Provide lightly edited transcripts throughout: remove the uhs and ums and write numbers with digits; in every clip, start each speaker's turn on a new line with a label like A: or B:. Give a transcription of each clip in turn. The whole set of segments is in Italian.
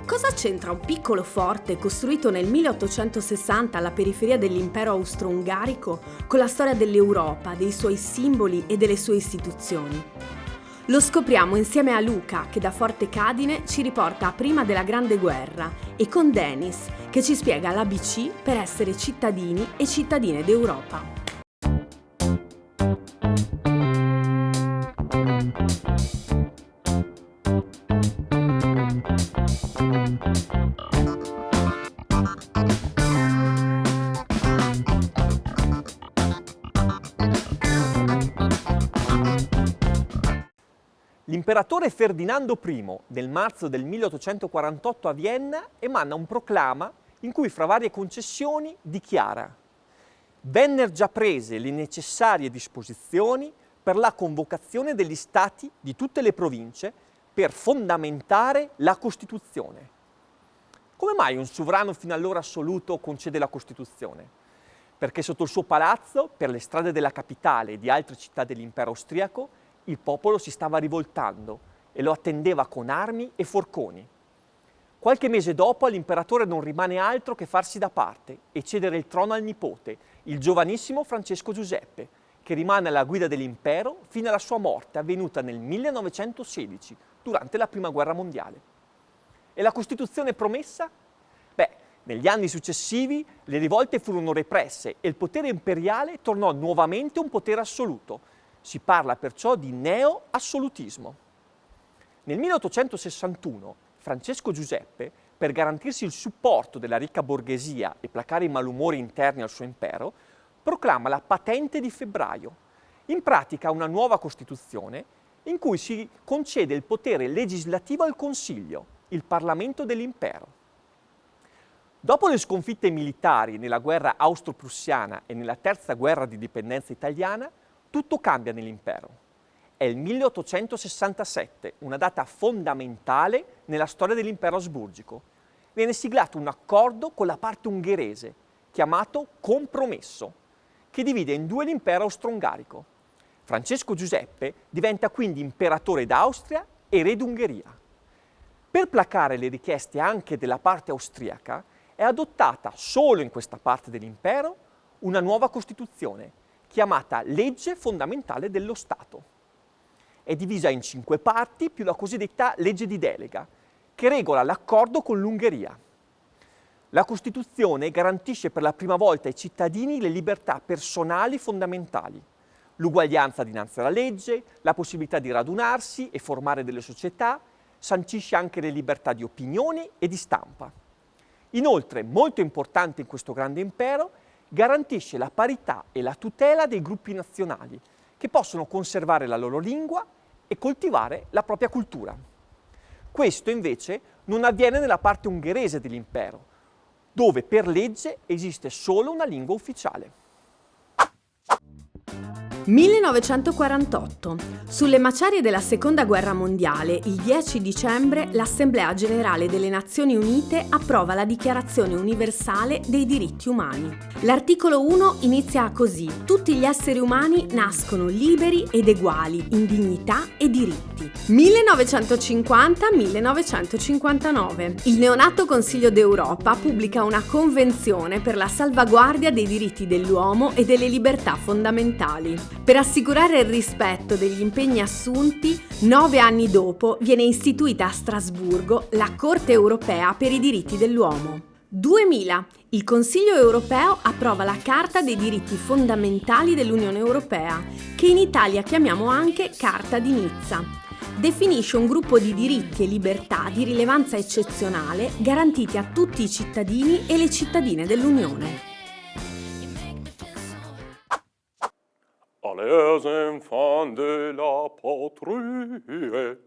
A: Cosa c'entra un piccolo forte costruito nel 1860 alla periferia dell'impero austro-ungarico con la storia dell'Europa, dei suoi simboli e delle sue istituzioni? Lo scopriamo insieme a Luca, che da Forte Cadine ci riporta a prima della Grande Guerra, e con Denis, che ci spiega l'ABC per essere cittadini e cittadine d'Europa.
B: L'imperatore Ferdinando I, nel marzo del 1848 a Vienna, emana un proclama in cui, fra varie concessioni, dichiara: «Vennero già prese le necessarie disposizioni per la convocazione degli stati di tutte le province per fondamentare la Costituzione». Come mai un sovrano fino allora assoluto concede la Costituzione? Perché sotto il suo palazzo, per le strade della capitale e di altre città dell'impero austriaco, il popolo si stava rivoltando e lo attendeva con armi e forconi. Qualche mese dopo all'imperatore non rimane altro che farsi da parte e cedere il trono al nipote, il giovanissimo Francesco Giuseppe, che rimane alla guida dell'impero fino alla sua morte, avvenuta nel 1916, durante la Prima Guerra Mondiale. E la Costituzione promessa? Negli anni successivi le rivolte furono represse e il potere imperiale tornò nuovamente un potere assoluto. Si parla perciò di neo-assolutismo. Nel 1861 Francesco Giuseppe, per garantirsi il supporto della ricca borghesia e placare i malumori interni al suo impero, proclama la Patente di Febbraio, in pratica una nuova Costituzione in cui si concede il potere legislativo al Consiglio, il Parlamento dell'impero. Dopo le sconfitte militari nella guerra austro-prussiana e nella terza guerra di dipendenza italiana, tutto cambia nell'impero. È il 1867, una data fondamentale nella storia dell'impero asburgico. Viene siglato un accordo con la parte ungherese, chiamato Compromesso, che divide in due l'impero austro-ungarico. Francesco Giuseppe diventa quindi imperatore d'Austria e re d'Ungheria. Per placare le richieste anche della parte austriaca, è adottata solo in questa parte dell'impero una nuova Costituzione, chiamata Legge fondamentale dello Stato. È divisa in 5 parti più la cosiddetta legge di delega, che regola l'accordo con l'Ungheria. La Costituzione garantisce per la prima volta ai cittadini le libertà personali fondamentali, l'uguaglianza dinanzi alla legge, la possibilità di radunarsi e formare delle società, sancisce anche le libertà di opinioni e di stampa. Inoltre, molto importante in questo grande impero, garantisce la parità e la tutela dei gruppi nazionali, che possono conservare la loro lingua e coltivare la propria cultura. Questo invece non avviene nella parte ungherese dell'impero, dove per legge esiste solo una lingua ufficiale.
A: 1948. Sulle macerie della Seconda Guerra Mondiale, il 10 dicembre, l'Assemblea Generale delle Nazioni Unite approva la Dichiarazione Universale dei Diritti Umani. L'articolo 1 inizia così: tutti gli esseri umani nascono liberi ed eguali in dignità e diritti. 1950-1959. Il neonato Consiglio d'Europa pubblica una convenzione per la salvaguardia dei diritti dell'uomo e delle libertà fondamentali. Per assicurare il rispetto degli impegni assunti, 9 anni dopo viene istituita a Strasburgo la Corte europea per i diritti dell'uomo. 2000. Il Consiglio europeo approva la Carta dei diritti fondamentali dell'Unione Europea, che in Italia chiamiamo anche Carta di Nizza. Definisce un gruppo di diritti e libertà di rilevanza eccezionale garantiti a tutti i cittadini e le cittadine dell'Unione.
C: Les enfants de la patrie.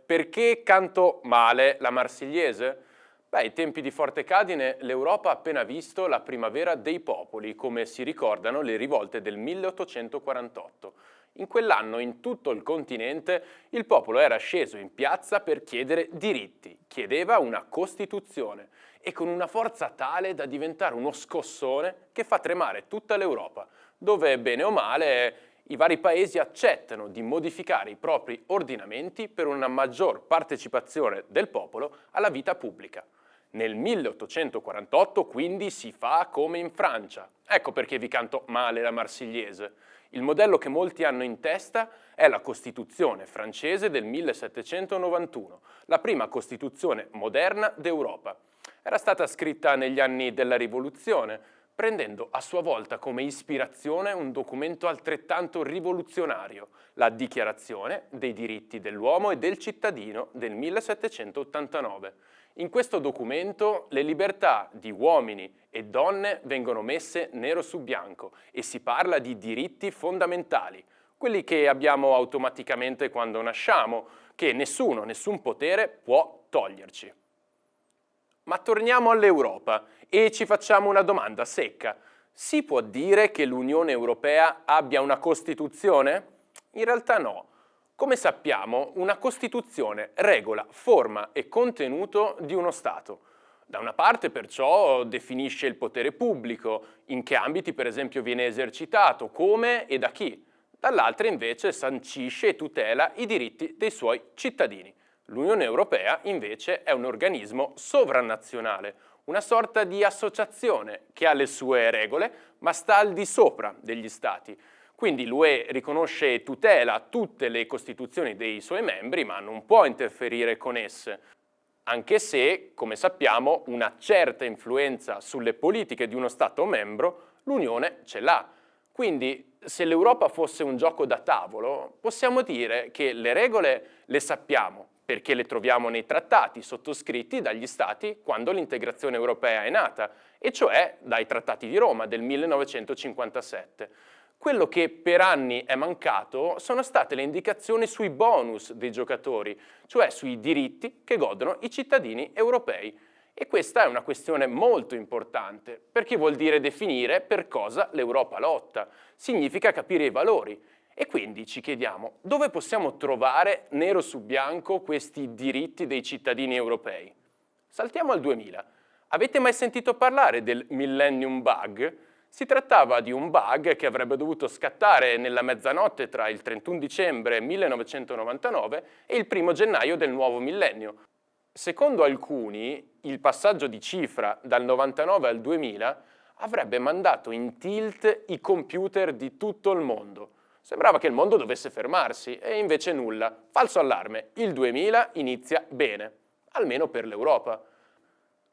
C: Perché canto male la Marsigliese? Ai tempi di Forte Cadine l'Europa ha appena visto la primavera dei popoli, come si ricordano le rivolte del 1848. In quell'anno in tutto il continente il popolo era sceso in piazza per chiedere diritti, chiedeva una Costituzione e con una forza tale da diventare uno scossone che fa tremare tutta l'Europa, dove bene o male I vari paesi accettano di modificare i propri ordinamenti per una maggior partecipazione del popolo alla vita pubblica. Nel 1848 quindi si fa come in Francia. Ecco perché vi canto male la Marsigliese. Il modello che molti hanno in testa è la Costituzione francese del 1791, la prima Costituzione moderna d'Europa. Era stata scritta negli anni della Rivoluzione, prendendo a sua volta come ispirazione un documento altrettanto rivoluzionario, la Dichiarazione dei diritti dell'uomo e del cittadino del 1789. In questo documento le libertà di uomini e donne vengono messe nero su bianco e si parla di diritti fondamentali, quelli che abbiamo automaticamente quando nasciamo, che nessun potere può toglierci. Ma torniamo all'Europa e ci facciamo una domanda secca. Si può dire che l'Unione Europea abbia una Costituzione? In realtà no. Come sappiamo, una Costituzione regola forma e contenuto di uno Stato. Da una parte perciò definisce il potere pubblico, in che ambiti per esempio viene esercitato, come e da chi. Dall'altra invece sancisce e tutela i diritti dei suoi cittadini. L'Unione Europea invece è un organismo sovranazionale, una sorta di associazione che ha le sue regole ma sta al di sopra degli Stati. Quindi l'UE riconosce e tutela tutte le costituzioni dei suoi membri ma non può interferire con esse, anche se, come sappiamo, una certa influenza sulle politiche di uno Stato membro l'Unione ce l'ha. Quindi, se l'Europa fosse un gioco da tavolo, possiamo dire che le regole le sappiamo, perché le troviamo nei trattati sottoscritti dagli Stati quando l'integrazione europea è nata, e cioè dai trattati di Roma del 1957. Quello che per anni è mancato sono state le indicazioni sui bonus dei giocatori, cioè sui diritti che godono i cittadini europei. E questa è una questione molto importante, perché vuol dire definire per cosa l'Europa lotta. Significa capire i valori. E quindi ci chiediamo, dove possiamo trovare nero su bianco questi diritti dei cittadini europei? Saltiamo al 2000. Avete mai sentito parlare del Millennium Bug? Si trattava di un bug che avrebbe dovuto scattare nella mezzanotte tra il 31 dicembre 1999 e il 1 gennaio del nuovo millennio. Secondo alcuni, il passaggio di cifra dal 99 al 2000 avrebbe mandato in tilt i computer di tutto il mondo. Sembrava che il mondo dovesse fermarsi, e invece nulla. Falso allarme, il 2000 inizia bene, almeno per l'Europa.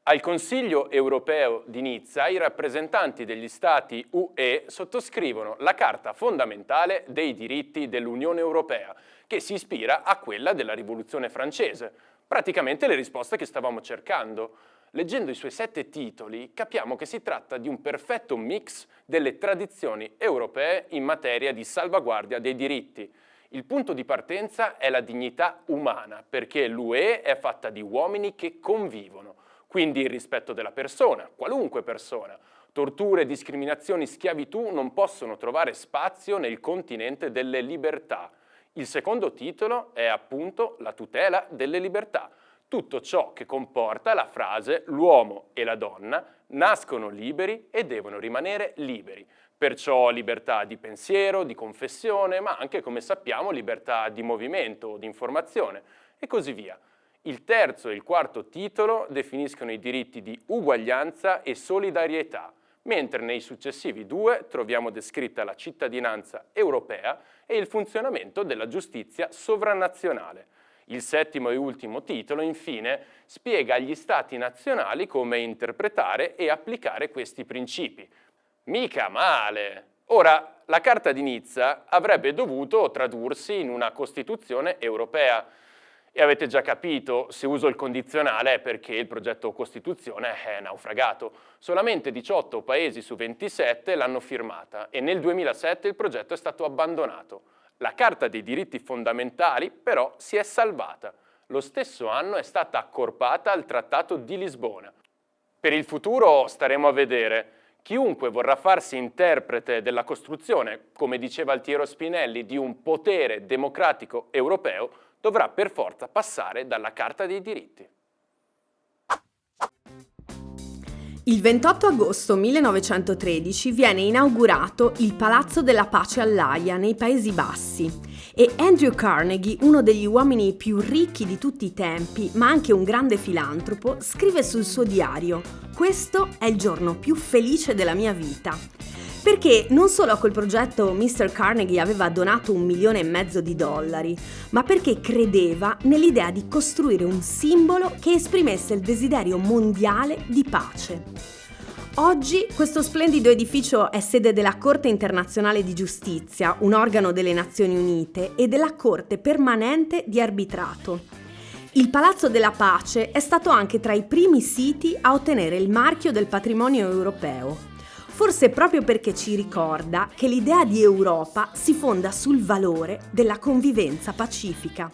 C: Al Consiglio europeo di Nizza i rappresentanti degli Stati UE sottoscrivono la Carta fondamentale dei diritti dell'Unione Europea, che si ispira a quella della Rivoluzione francese, praticamente le risposte che stavamo cercando. Leggendo i suoi 7 titoli capiamo che si tratta di un perfetto mix delle tradizioni europee in materia di salvaguardia dei diritti. Il punto di partenza è la dignità umana, perché l'UE è fatta di uomini che convivono. Quindi il rispetto della persona, qualunque persona. Torture, discriminazioni, schiavitù non possono trovare spazio nel continente delle libertà. Il secondo titolo è appunto la tutela delle libertà. Tutto ciò che comporta la frase l'uomo e la donna nascono liberi e devono rimanere liberi. Perciò libertà di pensiero, di confessione, ma anche, come sappiamo, libertà di movimento, di informazione e così via. Il terzo e il quarto titolo definiscono i diritti di uguaglianza e solidarietà, mentre nei successivi 2 troviamo descritta la cittadinanza europea e il funzionamento della giustizia sovranazionale. Il settimo e ultimo titolo, infine, spiega agli Stati nazionali come interpretare e applicare questi principi. Mica male! Ora, la Carta di Nizza avrebbe dovuto tradursi in una Costituzione europea. E avete già capito, se uso il condizionale è perché il progetto Costituzione è naufragato. Solamente 18 paesi su 27 l'hanno firmata e nel 2007 il progetto è stato abbandonato. La Carta dei diritti fondamentali però si è salvata. Lo stesso anno è stata accorpata al Trattato di Lisbona. Per il futuro staremo a vedere. Chiunque vorrà farsi interprete della costruzione, come diceva Altiero Spinelli, di un potere democratico europeo, dovrà per forza passare dalla Carta dei diritti.
A: Il 28 agosto 1913 viene inaugurato il Palazzo della Pace all'Aia nei Paesi Bassi e Andrew Carnegie, uno degli uomini più ricchi di tutti i tempi, ma anche un grande filantropo, scrive sul suo diario: "Questo è il giorno più felice della mia vita". Perché non solo a quel progetto Mr. Carnegie aveva donato $1,5 milioni, ma perché credeva nell'idea di costruire un simbolo che esprimesse il desiderio mondiale di pace. Oggi questo splendido edificio è sede della Corte Internazionale di Giustizia, un organo delle Nazioni Unite, e della Corte Permanente di Arbitrato. Il Palazzo della Pace è stato anche tra i primi siti a ottenere il marchio del patrimonio europeo. Forse proprio perché ci ricorda che l'idea di Europa si fonda sul valore della convivenza pacifica.